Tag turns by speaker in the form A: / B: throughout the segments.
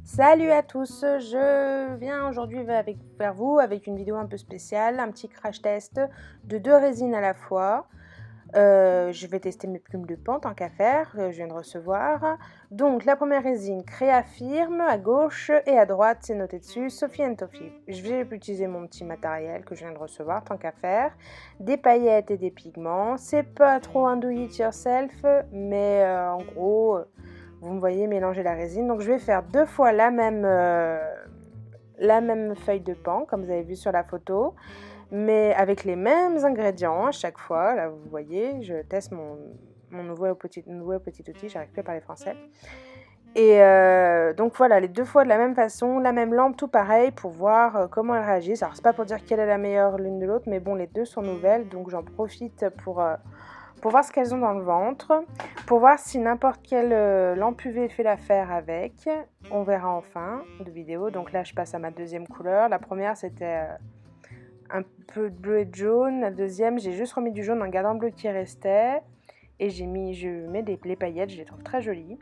A: Salut à tous, je viens aujourd'hui vers vous avec une vidéo un peu spéciale, un petit crash test de 2 résines à la fois. Je vais tester mes plumes de pan tant qu'à faire, je viens de recevoir. Donc la première résine Créafirme à gauche et à droite c'est noté dessus Sophie & Toffee. Je vais utiliser mon petit matériel que je viens de recevoir tant qu'à faire. Des paillettes et des pigments, c'est pas trop un do it yourself mais en gros vous me voyez mélanger la résine. Donc je vais faire 2 fois la même feuille de pan comme vous avez vu sur la photo, mais avec les mêmes ingrédients à chaque fois. Là vous voyez, je teste mon nouveau petit outil, j'arrive plus à parler français. Et donc voilà, les 2 fois de la même façon, la même lampe, tout pareil, pour voir comment elles réagissent. Alors c'est pas pour dire quelle est la meilleure l'une de l'autre, mais bon, les deux sont nouvelles, donc j'en profite pour voir ce qu'elles ont dans le ventre, pour voir si n'importe quelle lampe UV fait l'affaire avec. On verra en fin de vidéo. Donc là je passe à ma deuxième couleur. La première c'était un peu de bleu et de jaune. La deuxième j'ai juste remis du jaune en gardant le bleu qui restait. Et je mets les paillettes, je les trouve très jolies.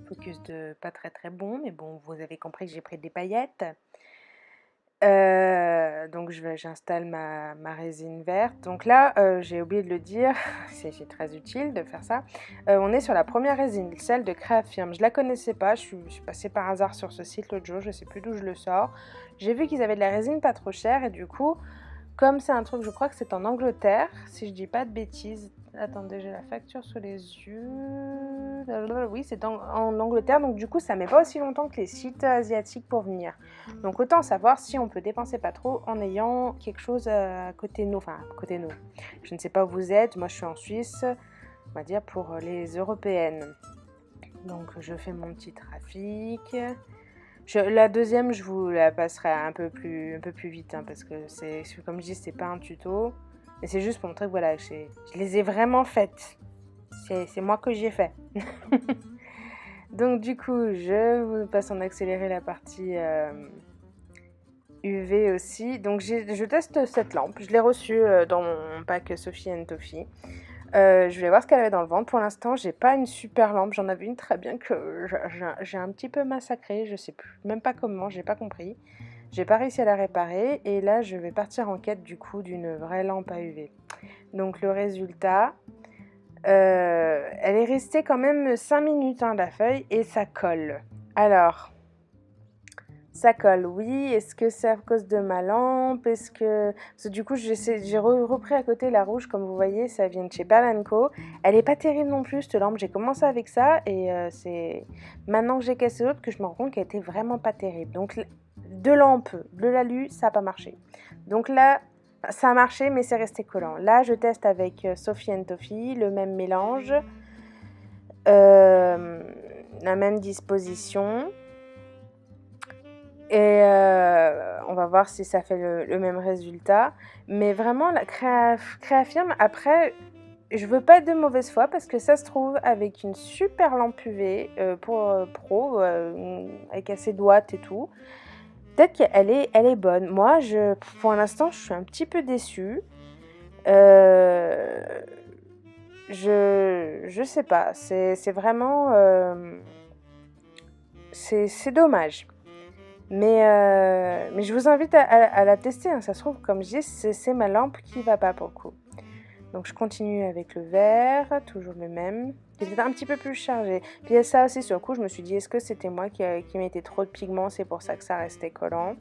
A: Focus de pas très bon, mais bon, vous avez compris que j'ai pris des paillettes. Donc j'installe ma résine verte. Donc là, j'ai oublié de le dire, c'est très utile de faire ça. On est sur la première résine, celle de Créafirme. Je la connaissais pas, je suis passée par hasard sur ce site l'autre jour, je sais plus d'où je le sors. J'ai vu qu'ils avaient de la résine pas trop chère et du coup, comme c'est un truc, je crois que c'est en Angleterre, si je dis pas de bêtises. Attendez, j'ai la facture sous les yeux. Oui, c'est en Angleterre, donc du coup, ça met pas aussi longtemps que les sites asiatiques pour venir. Donc autant savoir si on peut dépenser pas trop en ayant quelque chose à côté de nous. Enfin, à côté de nous. Je ne sais pas où vous êtes, moi je suis en Suisse, on va dire pour les européennes. Donc je fais mon petit trafic. La deuxième, je vous la passerai un peu plus vite, hein, parce que c'est, comme je dis, c'est pas un tuto, mais c'est juste pour montrer que voilà, je les ai vraiment faites. C'est moi que j'ai fait. Donc du coup, je vous passe en accéléré la partie UV aussi. Donc je teste cette lampe. Je l'ai reçue dans mon pack Sophie & Toffee. Je voulais voir ce qu'elle avait dans le ventre. Pour l'instant, j'ai pas une super lampe. J'en avais une très bien que j'ai un petit peu massacrée. Je sais plus, même pas comment, j'ai pas compris. J'ai pas réussi à la réparer. Et là, je vais partir en quête du coup d'une vraie lampe à UV. Donc le résultat, elle est restée quand même 5 minutes hein, la feuille et ça colle. Alors, ça colle, oui. Est-ce que c'est à cause de ma lampe? Parce que du coup, j'ai repris à côté la rouge, comme vous voyez, ça vient de chez Balanco. Elle est pas terrible non plus, cette lampe. J'ai commencé avec ça et c'est maintenant que j'ai cassé l'autre que je me rends compte qu'elle était vraiment pas terrible. Donc, 2 lampes bleu l'alu, ça n'a pas marché. Donc là, ça a marché, mais c'est resté collant. Là, je teste avec Sophie & Toffee, le même mélange, la même disposition. Et on va voir si ça fait le même résultat. Mais vraiment, la Créafirme, après, je veux pas être de mauvaise foi parce que ça se trouve avec une super lampe UV pour pro, avec assez de watts et tout. Peut-être qu'elle est bonne. Moi, pour l'instant, je suis un petit peu déçue. Je sais pas. C'est vraiment... c'est dommage. Mais je vous invite à la tester, hein. Ça se trouve, comme je dis, c'est ma lampe qui va pas pour le coup. Donc je continue avec le vert, toujours le même. Il était un petit peu plus chargé. Puis il y a ça aussi sur le coup, je me suis dit, est-ce que c'était moi qui mettais trop de pigments, c'est pour ça que ça restait collant.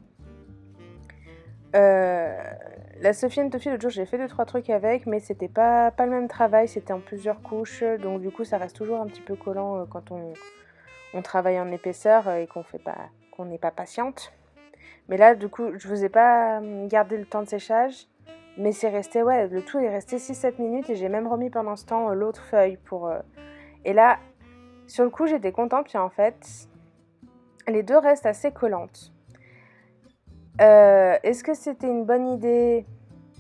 A: La Sophie & Toffee, l'autre jour, j'ai fait 2-3 trucs avec, mais c'était pas le même travail, c'était en plusieurs couches. Donc du coup, ça reste toujours un petit peu collant quand on travaille en épaisseur et qu'on n'est pas patiente. Mais là, du coup, je vous ai pas gardé le temps de séchage, mais c'est resté, ouais, le tout est resté 6-7 minutes et j'ai même remis pendant ce temps l'autre feuille pour... Et là, sur le coup, j'étais contente, puis en fait, les deux restent assez collantes. Est-ce que c'était une bonne idée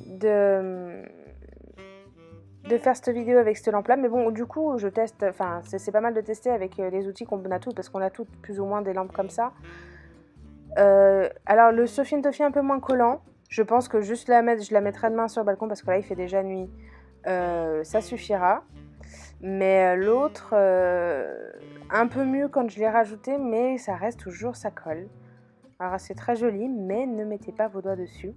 A: de faire cette vidéo avec cette lampe là? Mais bon, du coup, je teste, enfin, c'est pas mal de tester avec les outils qu'on a tous, parce qu'on a toutes plus ou moins des lampes comme ça. Alors le Sophie & Toffee un peu moins collant, je pense que juste je la mettrai demain sur le balcon parce que là il fait déjà nuit, ça suffira. Mais l'autre, un peu mieux quand je l'ai rajouté, mais ça reste toujours, ça colle. Alors c'est très joli, mais ne mettez pas vos doigts dessus.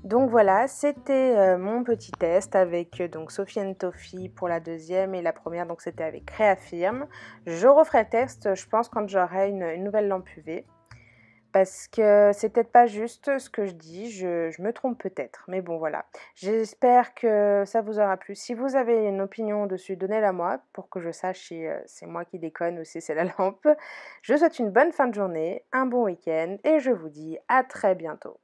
A: Donc voilà, c'était mon petit test avec donc Sophie & Toffee pour la deuxième et la première, donc c'était avec Créafirme. Je referai le test, je pense, quand j'aurai une nouvelle lampe UV. Parce que c'est peut-être pas juste ce que je dis, je me trompe peut-être. Mais bon, voilà. J'espère que ça vous aura plu. Si vous avez une opinion dessus, donnez-la moi pour que je sache si c'est moi qui déconne ou si c'est la lampe. Je vous souhaite une bonne fin de journée, un bon week-end et je vous dis à très bientôt.